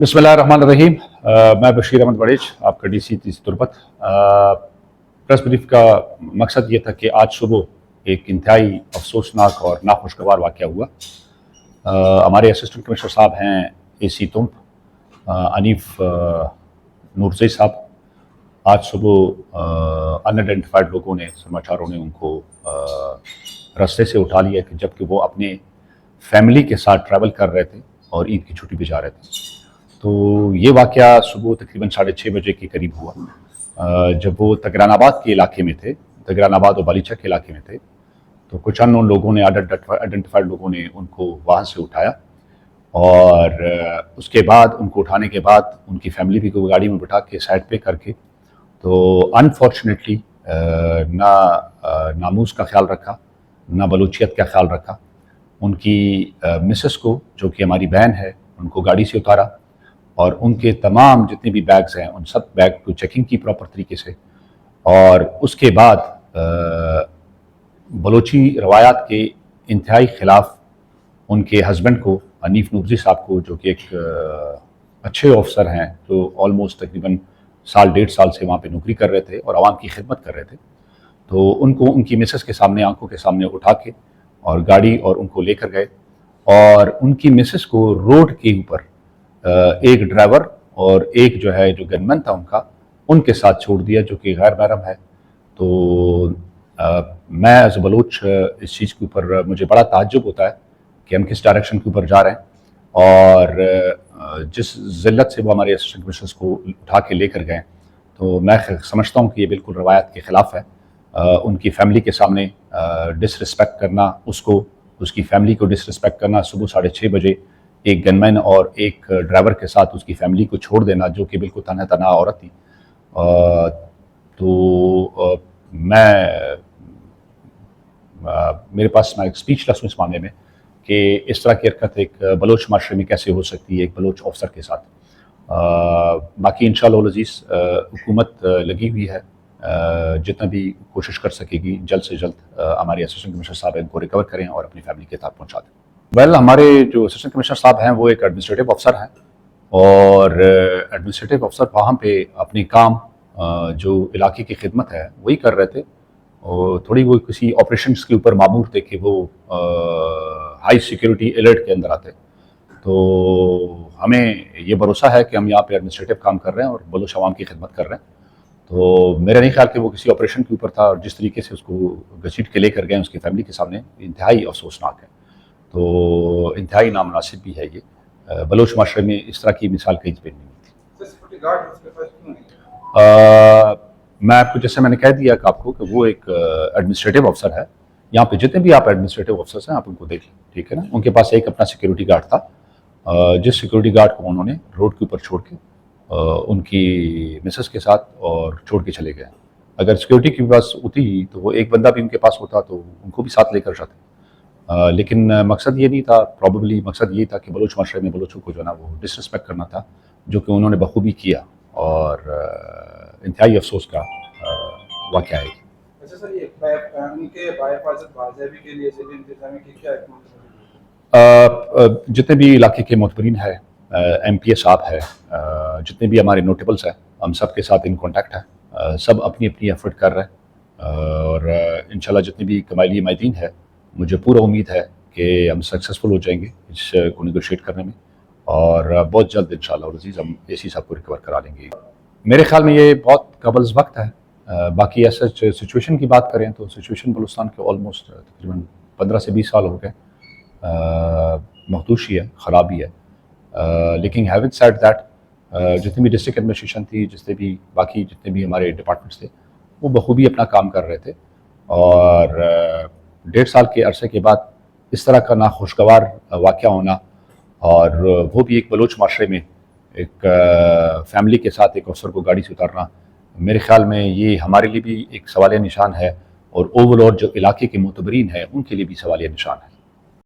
बिस्मिल्लाहिर्रहमानिर्रहीम। मैं बशीर अहमद बड़ेच, आपका DC 30 तुर्बत। प्रेस ब्रीफ का मकसद ये था कि आज सुबह एक इंतहाई अफसोसनाक और नाखुशगवार वाक़या हुआ। हमारे असिस्टेंट कमिश्नर साहब हैं AC तुंब, अनीफ नूरज़ई साहब, आज सुबह अनआइडेंटिफाइड लोगों ने, समाचारों ने उनको रास्ते से उठा लिया कि जबकि वो अपने फैमिली के साथ ट्रैवल कर रहे थे और ईद की छुट्टी पे जा रहे थे। तो ये वाक़या सुबह तकरीबन 6:30 बजे के करीब हुआ, जब वो तगरानाबाद के इलाके में थे, तगरानाबाद और बालीचा के इलाके में थे। तो कुछ अननोन लोगों ने, आइडेंटिफाइड लोगों ने उनको वहाँ से उठाया और उसके बाद उनको उठाने के बाद उनकी फैमिली भी को गाड़ी में बिठा के साइड पे करके, तो अनफॉर्चुनेटली ना नामूस का ख्याल रखा, ना बलूचियत का ख्याल रखा। उनकी मिसेस को, जो कि हमारी बहन है, उनको गाड़ी से उतारा और उनके तमाम जितने भी बैग्स हैं उन सब बैग को चेकिंग की प्रॉपर तरीके से। और उसके बाद बलोची रवायात के इंतहाई ख़िलाफ़ उनके हस्बैंड को, अनीफ नूरज़ई साहब को, जो कि एक अच्छे ऑफिसर हैं, जो ऑलमोस्ट तकरीबन साल 1.5 साल से वहाँ पे नौकरी कर रहे थे और आवाम की खिदमत कर रहे थे, तो उनको उनकी मिसेस के सामने, आंखों के सामने उठा के और गाड़ी और उनको लेकर गए। और उनकी मिसेस को रोड के ऊपर एक ड्राइवर और एक जो है जो गनमैन था उनके साथ छोड़ दिया, जो कि गैर महरम है। तो मैं एज अ बलूच इस चीज़ के ऊपर मुझे बड़ा ताज्जुब होता है कि हम किस डायरेक्शन के ऊपर जा रहे हैं। और जिस ज़िल्लत से वो हमारे असिस्टेंट कमिश्नर्स को उठा के लेकर गए, तो मैं समझता हूँ कि ये बिल्कुल रवायत के ख़िलाफ़ है। उनकी फैमिली के सामने डिसरिस्पेक्ट करना, उसको, उसकी फैमिली को डिसरिस्पेक्ट करना, सुबह 6:30 बजे एक गनमैन और एक ड्राइवर के साथ उसकी फैमिली को छोड़ देना, जो कि बिल्कुल तन्हा तन्हा औरत थी। तो मेरे पास मैं स्पीचलेस हूँ इस मामले में कि इस तरह की हरकत एक बलोच माशरे में कैसे हो सकती है, एक बलोच ऑफिसर के साथ। बाकी इंशाअल्लाह अज़ीज़ हुकूमत लगी हुई है, जितना भी कोशिश कर सकेगी जल्द से जल्द हमारे असिस्टेंट कमिश्नर साहब इनको रिकवर करें और अपनी फैमिली के साथ पहुँचा दें। वेल, हमारे जो असिस्टेंट कमिश्नर साहब हैं वो एक एडमिनिस्ट्रेटिव अफसर हैं और एडमिनिस्ट्रेटिव अफसर वहाँ पे अपनी काम, जो इलाके की खिदमत है, वही कर रहे थे। और थोड़ी वो किसी ऑपरेशंस के ऊपर मामूर थे कि वो हाई सिक्योरिटी अलर्ट के अंदर आते। तो हमें ये भरोसा है कि हम यहाँ पे एडमिनिस्ट्रेटिव काम कर रहे हैं और बलोच अवाम की खिदमत कर रहे हैं। तो मेरा नहीं ख्याल कि वो किसी ऑपरेशन के ऊपर था, और जिस तरीके से उसको घसीट के लेकर गए उसकी फैमिली के सामने, इंतहाई अफसोसनाक है। तो इंतहाई नामुनासिब भी है ये। बलोच माशरे में इस तरह की मिसाल कहीं पे नहीं थी। मैं आपको, जैसे मैंने कह दिया कि आपको, कि वो एक एडमिनिस्ट्रेटिव अफसर है। यहाँ पे जितने भी आप एडमिनिस्ट्रेटिव अफसर्स हैं, आप उनको देख लें, ठीक है ना। उनके पास एक अपना सिक्योरिटी गार्ड था, जिस सिक्योरिटी गार्ड को उन्होंने रोड के ऊपर छोड़ के उनकी मिसेस के साथ और छोड़ के चले गए। अगर सिक्योरिटी के पास होती तो वो एक बंदा भी उनके पास होता तो उनको भी साथ लेकर जाते। लेकिन मकसद ये नहीं था, प्रॉबेबली मकसद ये था कि बलोच माशरे में बलोचों को जो है ना वो डिसरिस्पेक्ट करना था, जो कि उन्होंने बखूबी किया और इंतहाई अफसोस का वाक़या है। अच्छा सर, ये उनके बाहिफाज़त बाज़ेबी के लिए ज़िले इंतज़ामी की क्या जितने भी इलाके के मोतबरीन है, MPA साहब है, जितने भी हमारे नोटेबल्स हैं, हम सब के साथ इन कॉन्टैक्ट है। सब अपनी अपनी एफर्ट कर रहे हैं और इंशाल्लाह जितनी भी कबायली माहिदीन है, मुझे पूरा उम्मीद है कि हम सक्सेसफुल हो जाएंगे इसको निगोशिएट करने में, और बहुत जल्द इंशाल्लाह अज़ीज़ हम AC साहब को रिकवर करा लेंगे। मेरे ख्याल में ये बहुत कबल्स वक्त है। बाकी ऐसा सिचुएशन की बात करें तो सिचुएशन बलूचिस्तान के ऑलमोस्ट तकरीबन 15 से 20 साल हो गए मखदूशी है, ख़राबी है। लेकिन हैविंग सेड दैट, जितनी भी डिस्ट्रिक्ट एडमिनिस्ट्रेशन थी, जितने भी हमारे डिपार्टमेंट्स थे, वो बखूबी अपना काम कर रहे थे। और 1.5 साल के अरसे के बाद इस तरह का नाखुशगवार वाक़या होना, और वो भी एक बलोच माशरे में एक फैमिली के साथ एक अफसर को गाड़ी से उतारना, मेरे ख्याल में ये हमारे लिए भी एक सवालिया निशान है, और ओवरऑल जो इलाके के मोतबरीन है उनके लिए भी सवालिया निशान है।